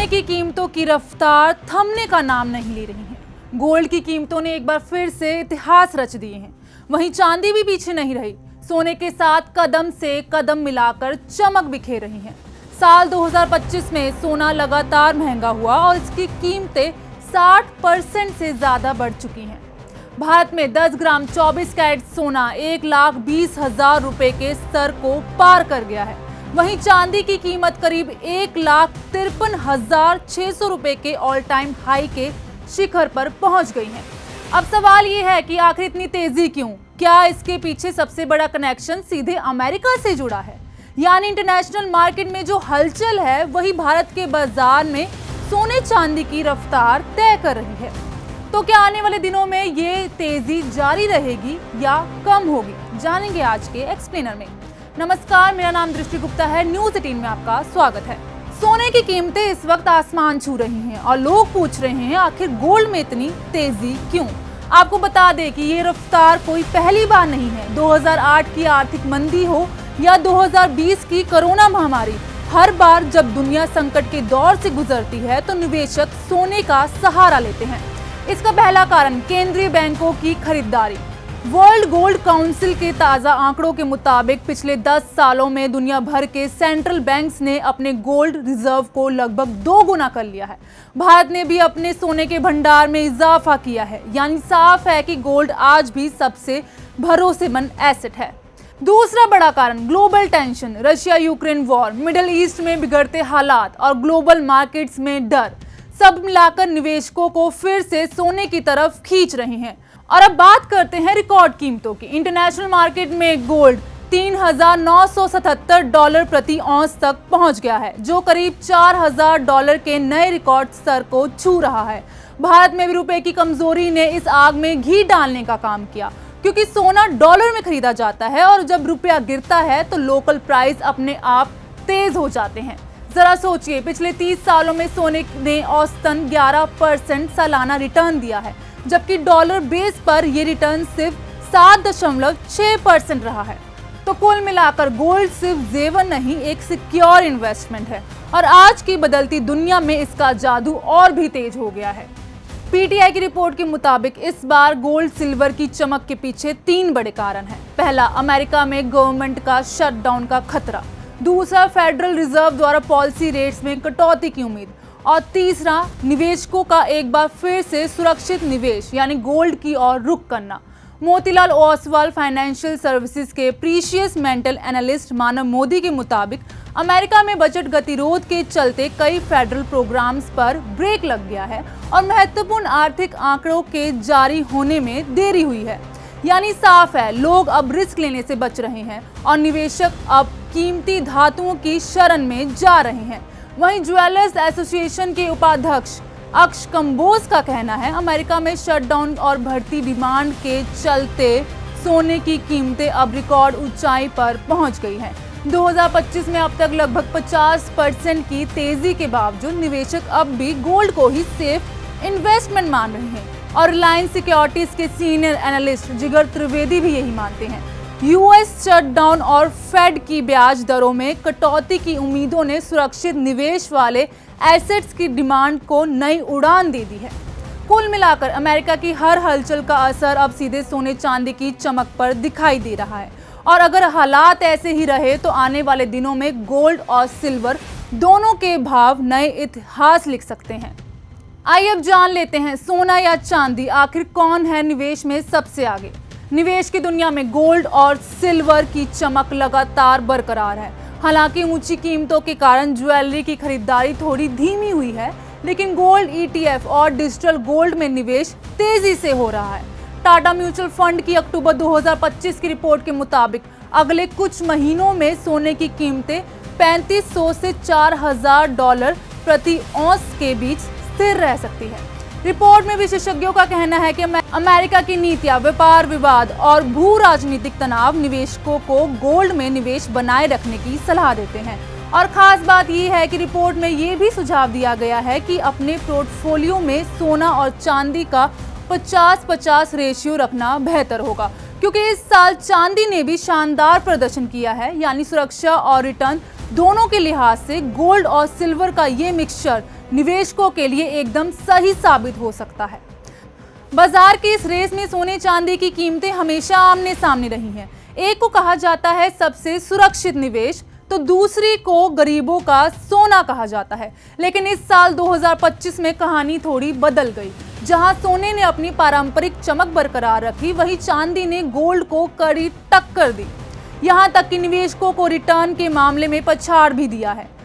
सोने की कीमतों की रफ्तार थमने का नाम नहीं ले रही है। गोल्ड की कीमतों ने एक बार फिर से इतिहास रच दिए हैं। वहीं चांदी भी पीछे नहीं रही, सोने के साथ कदम से कदम मिलाकर चमक बिखेर रही है। साल 2025 में सोना लगातार महंगा हुआ और इसकी कीमतें 60% से ज्यादा बढ़ चुकी हैं। भारत में 10 ग्राम 24 कैरेट सोना 1,20,000 रुपए के स्तर को पार कर गया है। वहीं चांदी की कीमत करीब 1,53,600 रुपए के ऑल टाइम हाई के शिखर पर पहुंच गई है। अब सवाल ये है कि आखिर इतनी तेजी क्यों? क्या इसके पीछे सबसे बड़ा कनेक्शन सीधे अमेरिका से जुड़ा है? यानी इंटरनेशनल मार्केट में जो हलचल है वही भारत के बाजार में सोने चांदी की रफ्तार तय कर रही है। तो क्या आने वाले दिनों में ये तेजी जारी रहेगी या कम होगी? जानेंगे आज के एक्सप्लेनर में। नमस्कार, मेरा नाम दृष्टि गुप्ता है। न्यूज़ 18 में आपका स्वागत है। सोने की कीमतें इस वक्त आसमान छू रही हैं और लोग पूछ रहे हैं आखिर गोल्ड में इतनी तेजी क्यों? आपको बता दें कि ये रफ्तार कोई पहली बार नहीं है। 2008 की आर्थिक मंदी हो या 2020 की कोरोना महामारी, हर बार जब दुनिया संकट के दौर से गुजरती है तो निवेशक सोने का सहारा लेते हैं। इसका पहला कारण केंद्रीय बैंकों की खरीदारी। वर्ल्ड गोल्ड काउंसिल के ताज़ा आंकड़ों के मुताबिक पिछले 10 सालों में दुनिया भर के सेंट्रल बैंक्स ने अपने गोल्ड रिजर्व को लगभग 2 गुना कर लिया है। भारत ने भी अपने सोने के भंडार में इजाफा किया है, यानी साफ है कि गोल्ड आज भी सबसे भरोसेमंद एसेट है। दूसरा बड़ा कारण global tension, Russia Ukraine war, middle east में बिगड़ते हालात और ग्लोबल मार्केट्स में डर, सब मिलाकर निवेशकों को फिर से सोने की तरफ खींच रहे हैं। और अब बात करते हैं रिकॉर्ड कीमतों की। इंटरनेशनल मार्केट में गोल्ड $3,977 प्रति औंस तक पहुंच गया है, जो करीब $4,000 के नए रिकॉर्ड स्तर को छू रहा है। भारत में भी रुपए की कमजोरी ने इस आग में घी डालने का काम किया, क्योंकि सोना डॉलर में खरीदा जाता है और जब रुपया गिरता है तो लोकल प्राइस अपने आप तेज हो जाते हैं। जरा सोचिए, पिछले 30 सालों में सोने ने औसतन 11% सालाना रिटर्न दिया है, जबकि डॉलर बेस पर यह रिटर्न सिर्फ 7.6% रहा है। तो कुल मिलाकर गोल्ड सिर्फ जेवर नहीं, एक सिक्योर इन्वेस्टमेंट है और आज की बदलती दुनिया में इसका जादू और भी तेज हो गया है। पीटीआई की रिपोर्ट के मुताबिक इस बार गोल्ड सिल्वर की चमक के पीछे 3 बड़े कारण हैं। पहला, अमेरिका में गवर्नमेंट का शटडाउन का खतरा। दूसरा, फेडरल रिजर्व द्वारा पॉलिसी रेट्स में कटौती की उम्मीद। और तीसरा, निवेशकों का एक बार फिर से सुरक्षित निवेश यानी गोल्ड की ओर रुख करना। मोतीलाल ओसवाल फाइनेंशियल सर्विसेज के प्रीशियस मेंटल एनालिस्ट मानव मोदी के मुताबिक अमेरिका में बजट गतिरोध के चलते कई फेडरल प्रोग्राम्स पर ब्रेक लग गया है और महत्वपूर्ण आर्थिक आंकड़ों के जारी होने में देरी हुई है। यानी साफ है, लोग अब रिस्क लेने से बच रहे हैं और निवेशक अब कीमती धातुओं की शरण में जा रहे हैं। वहीं ज्वेलर्स एसोसिएशन के उपाध्यक्ष अक्ष कंबोज का कहना है, अमेरिका में शटडाउन और बढ़ती डिमांड के चलते सोने की कीमतें अब रिकॉर्ड ऊंचाई पर पहुंच गई हैं। 2025 में अब तक लगभग 50% की तेजी के बावजूद निवेशक अब भी गोल्ड को ही सेफ इन्वेस्टमेंट मान रहे हैं और रिलायंस सिक्योरिटीज के सीनियर एनालिस्ट जिगर त्रिवेदी भी यही मानते हैं। यूएस शटडाउन और फेड की ब्याज दरों में कटौती की उम्मीदों ने सुरक्षित निवेश वाले एसेट्स की डिमांड को नई उड़ान दे दी है। कुल मिलाकर अमेरिका की हर हलचल का असर अब सीधे सोने चांदी की चमक पर दिखाई दे रहा है और अगर हालात ऐसे ही रहे तो आने वाले दिनों में गोल्ड और सिल्वर दोनों के भाव नए इतिहास लिख सकते हैं। आइए अब जान लेते हैं, सोना या चांदी, आखिर कौन है निवेश में सबसे आगे? निवेश की दुनिया में गोल्ड और सिल्वर की चमक लगातार बरकरार है। हालांकि ऊंची कीमतों के कारण ज्वेलरी की खरीदारी थोड़ी धीमी हुई है, लेकिन गोल्ड ETF और डिजिटल गोल्ड में निवेश तेजी से हो रहा है। टाटा म्यूचुअल फंड की अक्टूबर 2025 की रिपोर्ट के मुताबिक अगले कुछ महीनों में सोने की कीमतें $3,500 से $4,000 प्रति औंस के बीच स्थिर रह सकती है। रिपोर्ट में विशेषज्ञों का कहना है कि अमेरिका की नीतियां, व्यापार विवाद और भू राजनीतिक तनाव निवेशकों को गोल्ड में निवेश बनाए रखने की सलाह देते हैं। और खास बात यह है कि रिपोर्ट में ये भी सुझाव दिया गया है कि अपने पोर्टफोलियो में सोना और चांदी का 50-50 रेशियो रखना बेहतर होगा, क्योंकि इस साल चांदी ने भी शानदार प्रदर्शन किया है। यानी सुरक्षा और रिटर्न दोनों के लिहाज से गोल्ड और सिल्वर का ये मिक्सचर निवेशकों के लिए एकदम सही साबित हो सकता है। बाजार की इस रेस में सोने चांदी की कीमतें हमेशा आमने सामने रही हैं। एक को कहा जाता है सबसे सुरक्षित निवेश, तो दूसरी को गरीबों का सोना कहा जाता है। लेकिन इस साल 2025 में कहानी थोड़ी बदल गई। जहां सोने ने अपनी पारंपरिक चमक बरकरार रखी, वहीं चांदी ने गोल्ड को कड़ी टक्कर दी। यहां तक कि निवेशकों को रिटर्न के मामले में पछाड़ भी दिया है।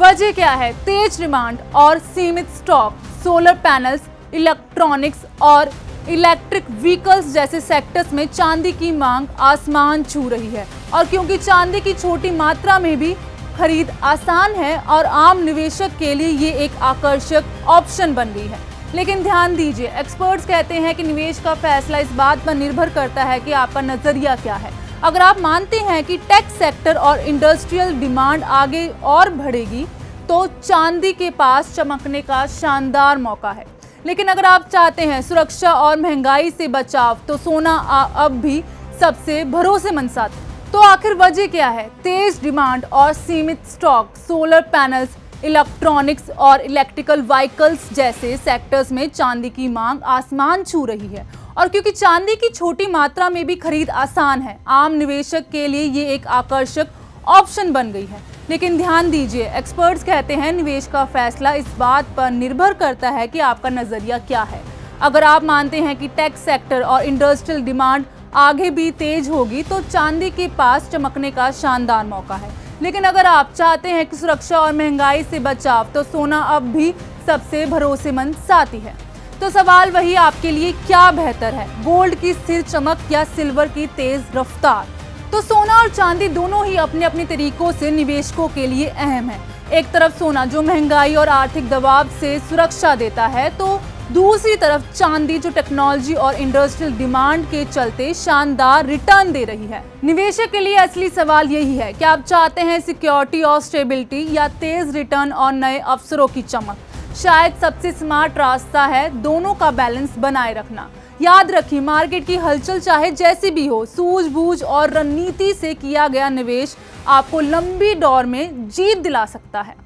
वजह क्या है? तेज डिमांड और सीमित स्टॉक। सोलर पैनल्स, इलेक्ट्रॉनिक्स और इलेक्ट्रिक व्हीकल्स जैसे सेक्टर्स में चांदी की मांग आसमान छू रही है। और क्योंकि चांदी की छोटी मात्रा में भी खरीद आसान है और आम निवेशक के लिए ये एक आकर्षक ऑप्शन बन गई है। लेकिन ध्यान दीजिए, एक्सपर्ट्स कहते हैं कि निवेश का फैसला इस बात पर निर्भर करता है कि आपका नजरिया क्या है। अगर आप मानते हैं कि टेक सेक्टर और इंडस्ट्रियल डिमांड आगे और बढ़ेगी, तो चांदी के पास चमकने का शानदार मौका है। लेकिन अगर आप चाहते हैं सुरक्षा और महंगाई से बचाव, तो सोना अब भी सबसे भरोसेमंद साथ। तो आखिर वजह क्या है? तेज डिमांड और सीमित स्टॉक। सोलर पैनल्स, इलेक्ट्रॉनिक्स और इलेक्ट्रिकल व्हीकल्स जैसे सेक्टर्स में चांदी की मांग आसमान छू रही है। और क्योंकि चांदी की छोटी मात्रा में भी खरीद आसान है, आम निवेशक के लिए ये एक आकर्षक ऑप्शन बन गई है। लेकिन ध्यान दीजिए, एक्सपर्ट्स कहते हैं निवेश का फैसला इस बात पर निर्भर करता है कि आपका नजरिया क्या है। अगर आप मानते हैं कि टेक सेक्टर और इंडस्ट्रियल डिमांड आगे भी तेज होगी, तो चांदी के पास चमकने का शानदार मौका है। लेकिन अगर आप चाहते हैं कि सुरक्षा और महंगाई से बचाव, तो सोना अब भी सबसे भरोसेमंद साथी है। तो सवाल वही, आपके लिए क्या बेहतर है? गोल्ड की स्थिर चमक या सिल्वर की तेज रफ्तार? तो सोना और चांदी दोनों ही अपने अपने तरीकों से निवेशकों के लिए अहम है। एक तरफ सोना जो महंगाई और आर्थिक दबाव से सुरक्षा देता है, तो दूसरी तरफ चांदी जो टेक्नोलॉजी और इंडस्ट्रियल डिमांड के चलते शानदार रिटर्न दे रही है। निवेशक के लिए असली सवाल यही है कि आप चाहते हैं सिक्योरिटी और स्टेबिलिटी या तेज रिटर्न और नए अवसरों की चमक। शायद सबसे स्मार्ट रास्ता है दोनों का बैलेंस बनाए रखना। याद रखिए, मार्केट की हलचल चाहे जैसी भी हो, सूझबूझ और रणनीति से किया गया निवेश आपको लंबी दौर में जीत दिला सकता है।